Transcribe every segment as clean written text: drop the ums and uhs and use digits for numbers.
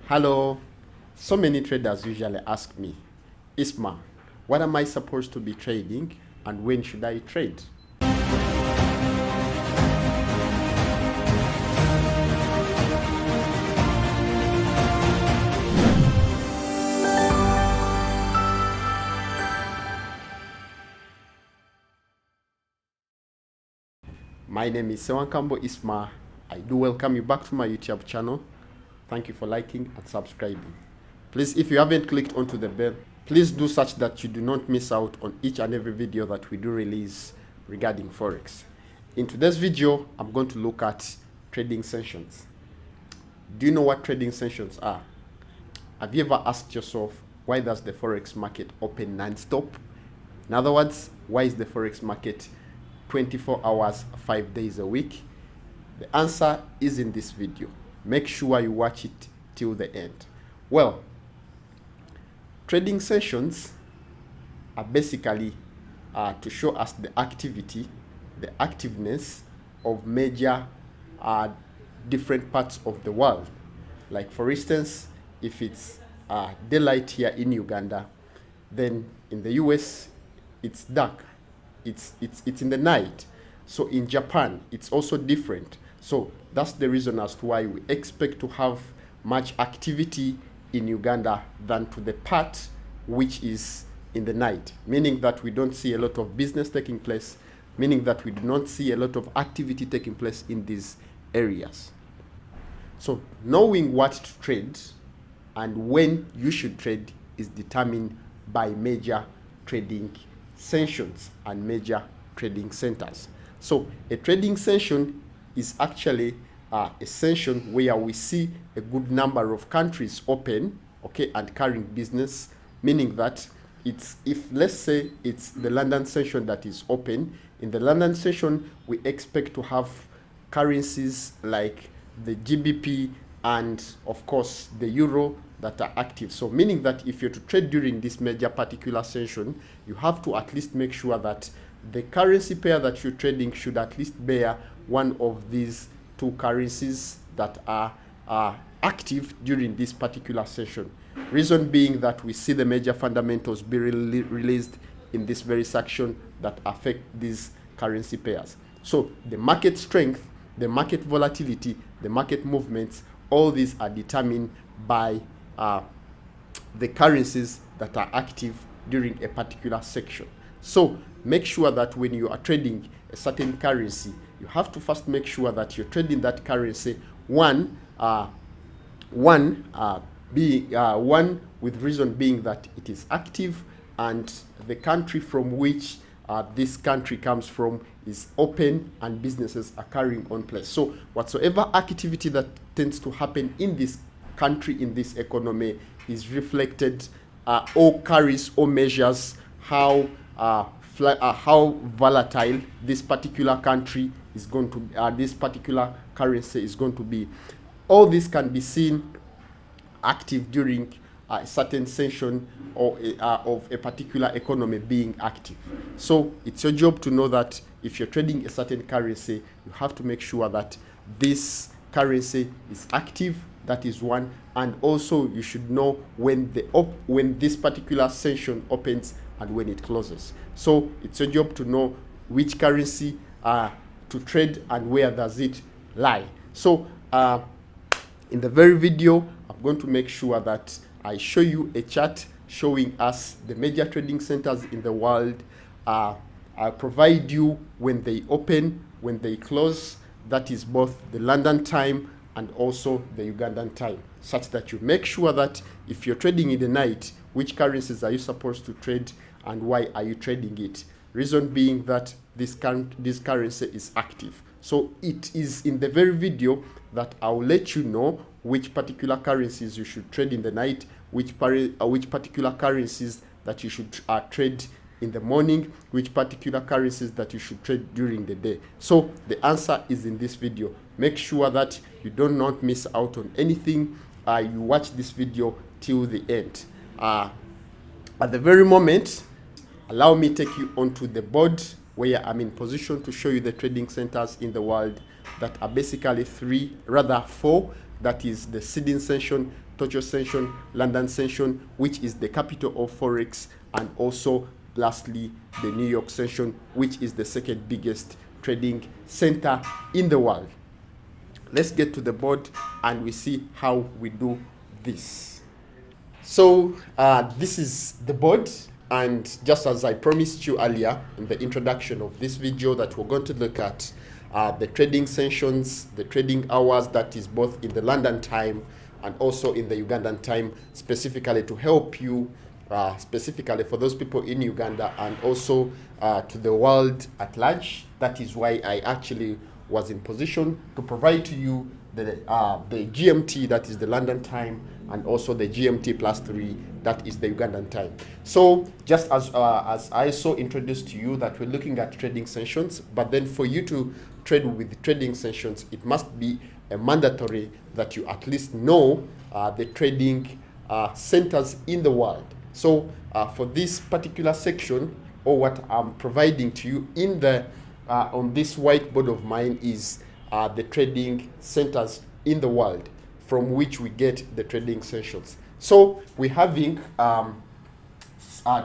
Hello. So many traders usually ask me, Isma, what am I supposed to be trading and when should I trade? My name is Sewankambo Isma. I do welcome you back to my YouTube channel. Thank you for liking and subscribing. Please, if you haven't clicked onto the bell, please do such that you do not miss out on each and every video that we do release regarding Forex. In today's video, I'm going to look at trading sessions. Do you know what trading sessions are? Have you ever asked yourself, why does the Forex market open non-stop? In other words, why is the Forex market 24 hours, 5 days a week? The answer is in this video. Make sure you watch it till the end. Well, trading sessions are basically to show us the activity, the activeness of major different parts of the world. Like for instance, if it's daylight here in Uganda, then in the US it's dark. It's in the night. So in Japan it's also different. So that's the reason as to why we expect to have much activity in Uganda than to the part which is in the night, meaning that we don't see a lot of business taking place, meaning that we do not see a lot of activity taking place in these areas. So knowing what to trade and when you should trade is determined by major trading sessions and major trading centers. So a trading session is actually a session where we see a good number of countries open, okay, and carrying business, meaning that if let's say it's the London session that is open, in the London session we expect to have currencies like the GBP and of course the euro that are active. So meaning that if you're to trade during this major particular session, you have to at least make sure that the currency pair that you're trading should at least bear one of these two currencies that are active during this particular session. Reason being that we see the major fundamentals be released in this very section that affect these currency pairs. So the market strength, the market volatility, the market movements, all these are determined by the currencies that are active during a particular section. So make sure that when you are trading a certain currency, you have to first make sure that you're trading that currency one with reason being that it is active and the country from which this country comes from is open and businesses are carrying on place. So whatsoever activity that tends to happen in this country, in this economy, is reflected or carries or measures how volatile this particular country is going to this particular currency is going to be. All this can be seen active during a certain session or of a particular economy being active. So it's your job to know that if you're trading a certain currency, you have to make sure that this currency is active. That is one. And also you should know when this particular session opens and when it closes. So it's your job to know which currency to trade and where does it lie. So in the very video, I'm going to make sure that I show you a chart showing us the major trading centers in the world. I'll provide you when they open, when they close. That is both the London time and also the Ugandan time, such that you make sure that if you're trading in the night, which currencies are you supposed to trade and why are you trading it? Reason being that this currency is active. So it is in the very video that I'll let you know which particular currencies you should trade in the night, which particular currencies that you should trade in the morning, which particular currencies that you should trade during the day. So the answer is in this video. Make sure that you do not miss out on anything. You watch this video till the end. At the very moment, allow me take you onto the board where I'm in position to show you the trading centers in the world that are basically four. That is the sydeny session, Tokyo session, London session, which is the capital of Forex, and also lastly the New York session, which is the second biggest trading center in the world. Let's get to the board and we see how we do this. So this is the board, and just as I promised you earlier in the introduction of this video, that we're going to look at the trading sessions, the trading hours, that is both in the London time and also in the Ugandan time, specifically to help you, specifically for those people in Uganda and also to the world at large. That is why I actually was in position to provide to you the GMT, that is the London time, and also the GMT +3, that is the Ugandan time. So just as I so introduced to you that we're looking at trading sessions, but then for you to trade with trading sessions, it must be mandatory that you at least know the trading centers in the world. So for this particular section, or what I'm providing to you in the on this whiteboard of mine is the trading centers in the world from which we get the trading sessions. So we're having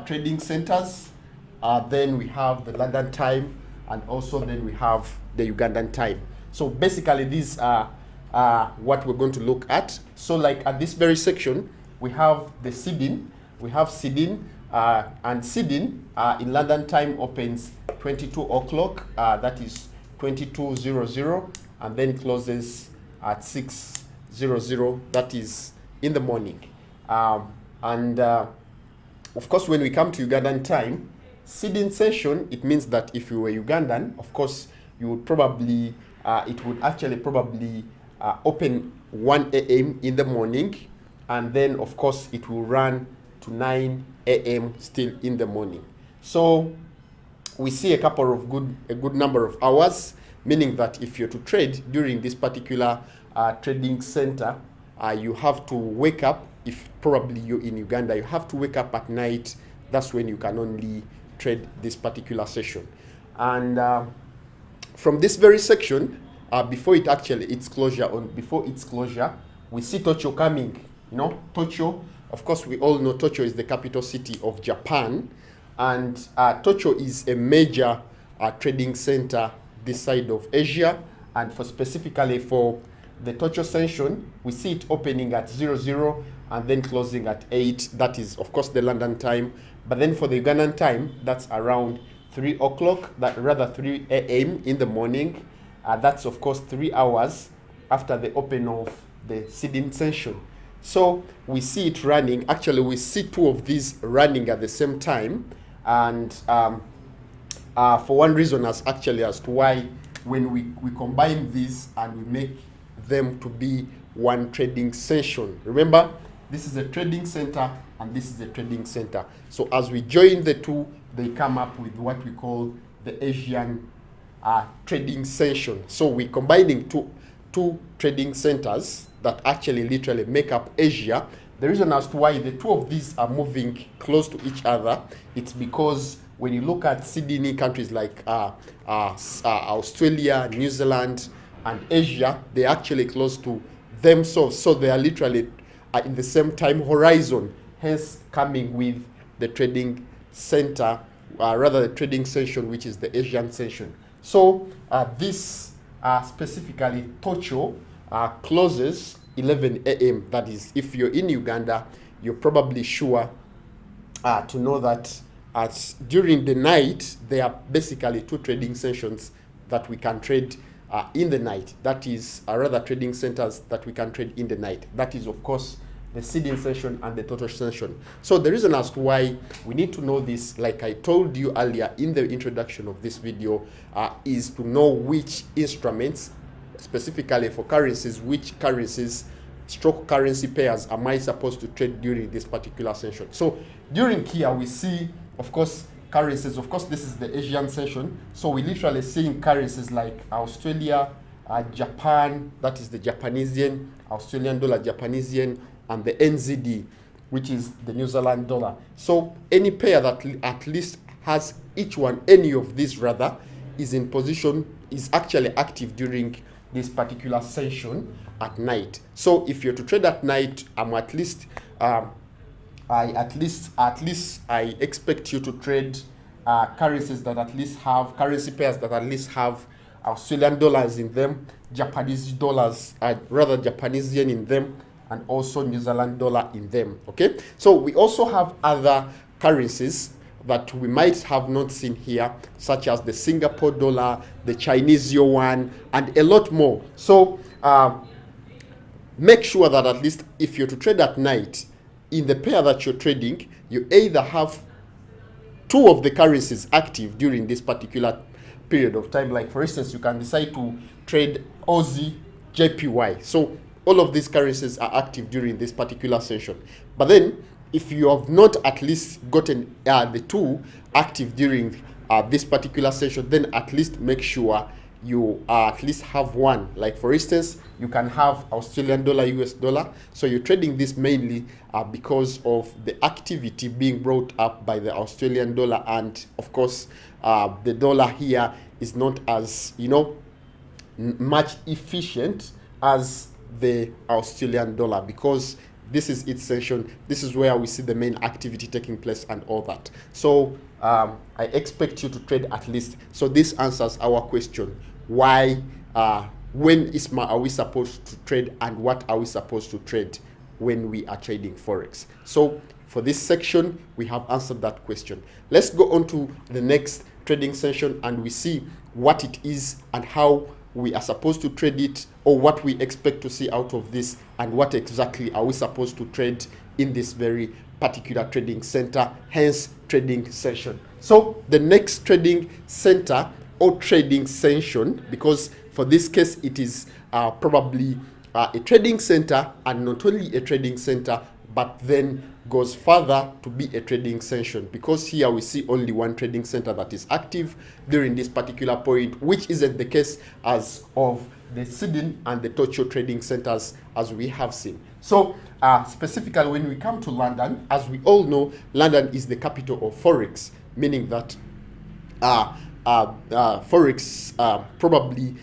trading centers, then we have the London time, and also then we have the Ugandan time. So basically these are what we're going to look at. So like at this very section, we have the sydeny. We have sydeny, and sydeny in London time opens 22 o'clock, that is 22:00, and then closes at 6:00, that is in the morning. And of course, when we come to Ugandan time, sydeny session, it means that if you were Ugandan, of course, you would probably, it would actually probably open 1 a.m. in the morning, and then of course it will run to 9 a.m. still in the morning. So we see a good number of hours, meaning that if you're to trade during this particular trading center, you have to wake up. If probably you're in Uganda, you have to wake up at night. That's when you can only trade this particular session. And from this very section, before its closure, we see Tokyo coming. You know, Tokyo. Of course, we all know Tokyo is the capital city of Japan, and Tokyo is a major trading center this side of Asia. And specifically for the Tokyo session, we see it opening at 00 and then closing at 8. That is, of course, the London time. But then for the Ugandan time, that's around 3 o'clock, rather 3 a.m. in the morning. That's, of course, 3 hours after the open of the sydeny session. So we see it running. Actually, we see two of these running at the same time. And for one reason as to why when we combine these and we make them to be one trading session. Remember, this is a trading center and this is a trading center. So as we join the two, they come up with what we call the Asian trading session. So we're combining two trading centers that actually literally make up Asia. The reason as to why the two of these are moving close to each other, it's because when you look at sydeny countries like Australia, New Zealand, and Asia, they're actually close to themselves. So they are literally in the same time horizon, hence coming with the trading center, rather the trading session, which is the Asian session. So this specifically Tokyo closes 11 a.m. That is, if you're in Uganda, you're probably sure to know that during the night, there are basically two trading sessions that we can trade in the night. That is, rather trading centers that we can trade in the night. That is, of course, the sydeny session and the Tokyo session. So the reason as to why we need to know this, like I told you earlier in the introduction of this video, is to know which instruments, specifically for currencies, which currencies stroke currency pairs am I supposed to trade during this particular session. So during here we see, of course, currencies. Of course, this is the Asian session. So we're literally seeing currencies like Australia, Japan, that is the Japanese yen, Australian dollar, Japanese yen, and the NZD, which is the New Zealand dollar. So any pair that at least has each one, any of these rather, is in position, is actually active during this particular session at night. So if you're to trade at night, I'm at least I expect you to trade currencies that at least have currency pairs that at least have Australian dollars in them, Japanese dollars, rather Japanese yen in them, and also New Zealand dollar in them. Okay, so we also have other currencies that we might have not seen here, such as the Singapore dollar, the Chinese yuan, and a lot more. So make sure that at least if you're to trade at night, in the pair that you're trading, you either have two of the currencies active during this particular period of time. Like for instance, you can decide to trade Aussie JPY. So all of these currencies are active during this particular session. But then if you have not at least gotten the two active during this particular session, then at least make sure you at least have one. Like for instance, you can have Australian dollar, US dollar. So you're trading this mainly because of the activity being brought up by the Australian dollar, and of course the dollar here is not as, you know, much efficient as the Australian dollar, because this is its session. This is where we see the main activity taking place and all that. So I expect you to trade at least. So this answers our question: why, when Isma are we supposed to trade, and what are we supposed to trade when we are trading forex? So for this section, we have answered that question. Let's go on to the next trading session, and we see what it is and how we are supposed to trade it, or what we expect to see out of this, and what exactly are we supposed to trade in this very particular trading center, hence trading session. So the next trading center or trading session, because for this case it is probably a trading center, and not only a trading center, but then goes further to be a trading session, because here we see only one trading center that is active during this particular point, which isn't the case as of the Sydney and the Tokyo trading centers as we have seen. So specifically when we come to London, as we all know, London is the capital of forex, meaning that forex probably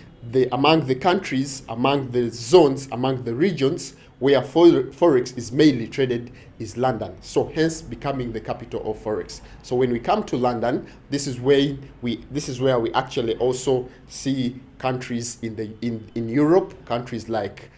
among the countries, among the zones, among the regions where forex is mainly traded is London. So hence becoming the capital of forex. So when we come to London, this is where we actually also see countries in Europe, countries like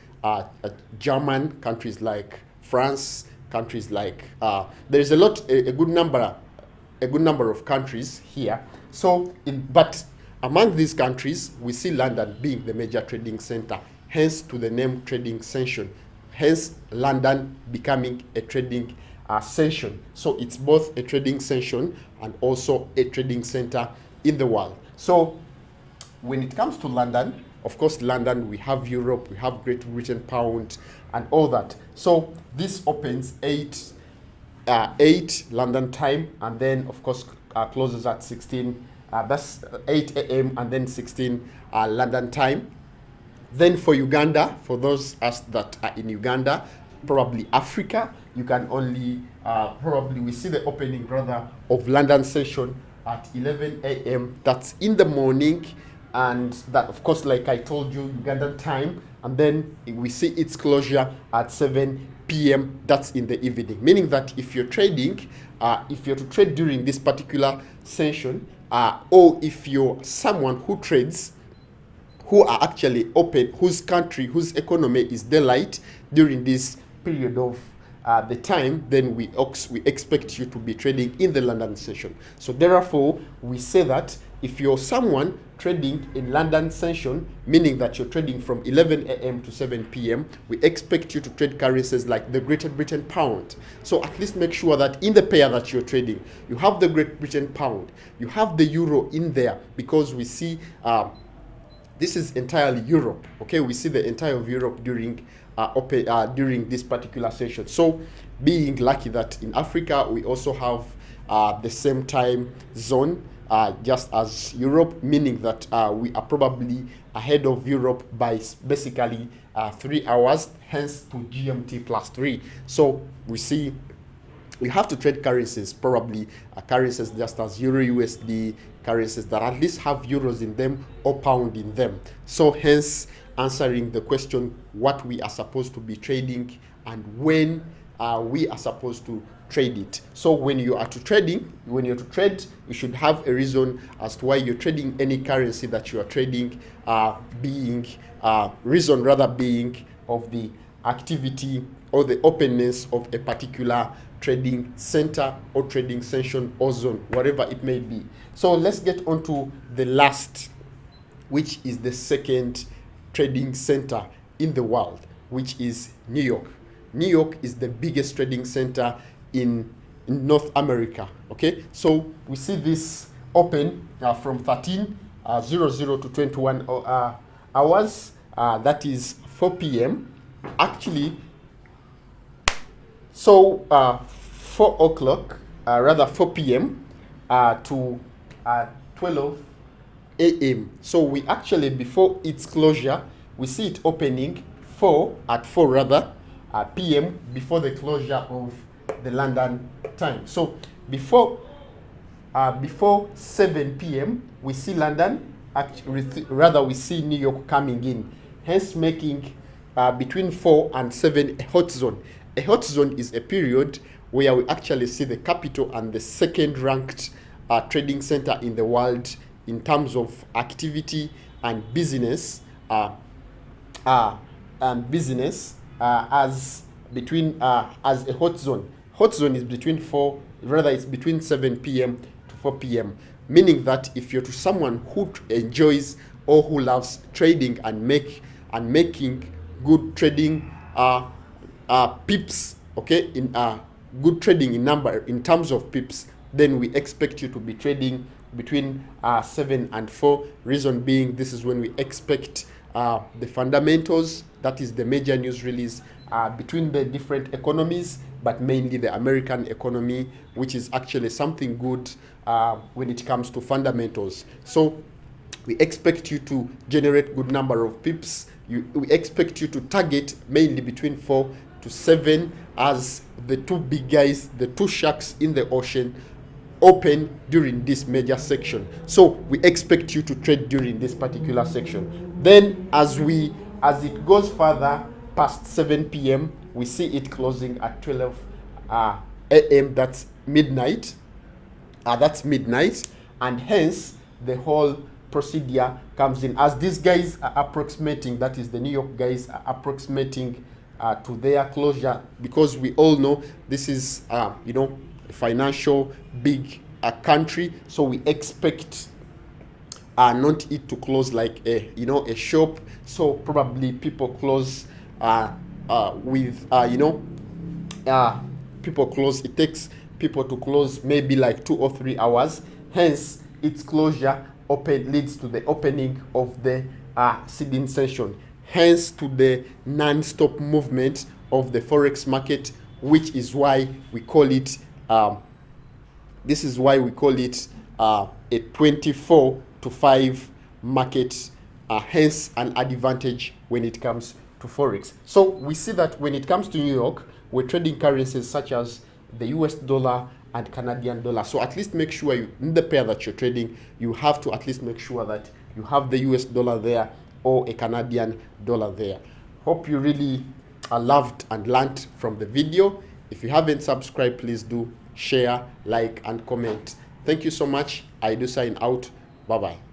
German, countries like France, countries like there is a good number of countries here. So but among these countries, we see London being the major trading center, hence to the name trading session. Hence London becoming a trading session. So it's both a trading session and also a trading center in the world. So when it comes to London, of course London, we have Europe, we have Great Britain pound and all that. So this opens 8 London time, and then of course closes at 16, that's 8 a.m. and then 16 London time. Then for Uganda, for those us that are in Uganda, probably Africa, you can only probably we see the opening rather of London session at 11 a.m. That's in the morning, and that of course, like I told you, Ugandan time, and then we see its closure at 7 p.m. That's in the evening, meaning that if you're trading, if you're to trade during this particular session, or if you're someone who trades, who are actually open, whose country, whose economy is daylight during this period of the time, then we expect you to be trading in the London session. So therefore, we say that if you're someone trading in London session, meaning that you're trading from 11 a.m. to 7 p.m., we expect you to trade currencies like the Great Britain pound. So at least make sure that in the pair that you're trading, you have the Great Britain pound, you have the euro in there, because we see this is entirely Europe. Okay, we see the entire of Europe during this particular session. So being lucky that in Africa we also have the same time zone just as Europe, meaning that we are probably ahead of Europe by basically 3 hours, hence to GMT plus 3. So we see you have to trade currencies, probably currencies just as Euro USD, currencies that at least have euros in them or pound in them. So hence answering the question what we are supposed to be trading and when we are supposed to trade it. So when you are to trading, when you're to trade, you should have a reason as to why you're trading any currency that you are trading, reason rather being of the activity or the openness of a particular trading center or trading session or zone, whatever it may be. So let's get on to the last, which is the second trading center in the world, which is New York. New York is the biggest trading center in North America. Okay, so we see this open from 13:00 to 21 hours. That is 4 p.m. Actually, so 4 o'clock, rather 4 p.m. To 12 a.m. So we actually, before its closure, we see it opening at 4 rather p.m. before the closure of the London time. So before 7 p.m. we see London, rather we see New York coming in, hence making between 4 and 7 a hot zone. A hot zone is a period where we actually see the capital and the second ranked trading center in the world in terms of activity and business, as a hot zone. Hot zone is between it's between 7 p.m. to 4 p.m. Meaning that if you're to someone who enjoys or who loves trading and making good trading pips, okay, in good trading in terms of pips, then we expect you to be trading between 7 and 4. Reason being, this is when we expect the fundamentals, that is the major news release between the different economies, but mainly the American economy, which is actually something good when it comes to fundamentals. So we expect you to generate good number of pips. We expect you to target mainly between 4 to 7 as the two big guys, the two sharks in the ocean, open during this major section. So we expect you to trade during this particular section. Then as it goes further past 7 p.m., we see it closing at 12 a.m. That's midnight. And hence the whole procedure comes in as these guys are approximating, that is the New York guys are approximating to their closure, because we all know this is a financial big country, so we expect not it to close like a shop. So probably people close people close, it takes people to close maybe like 2 or 3 hours, hence its closure leads to the opening of the sydeny session, hence to the non-stop movement of the forex market, which is why we call it a 24 to 5 market, hence an advantage when it comes to forex. So we see that when it comes to New York, we're trading currencies such as the US dollar and Canadian dollar. So at least make sure in the pair that you're trading, you have to at least make sure that you have the US dollar there or a Canadian dollar there. Hope you really loved and learned from the video. If you haven't subscribed, please do share, like, and comment. Thank you so much. I do sign out. Bye bye.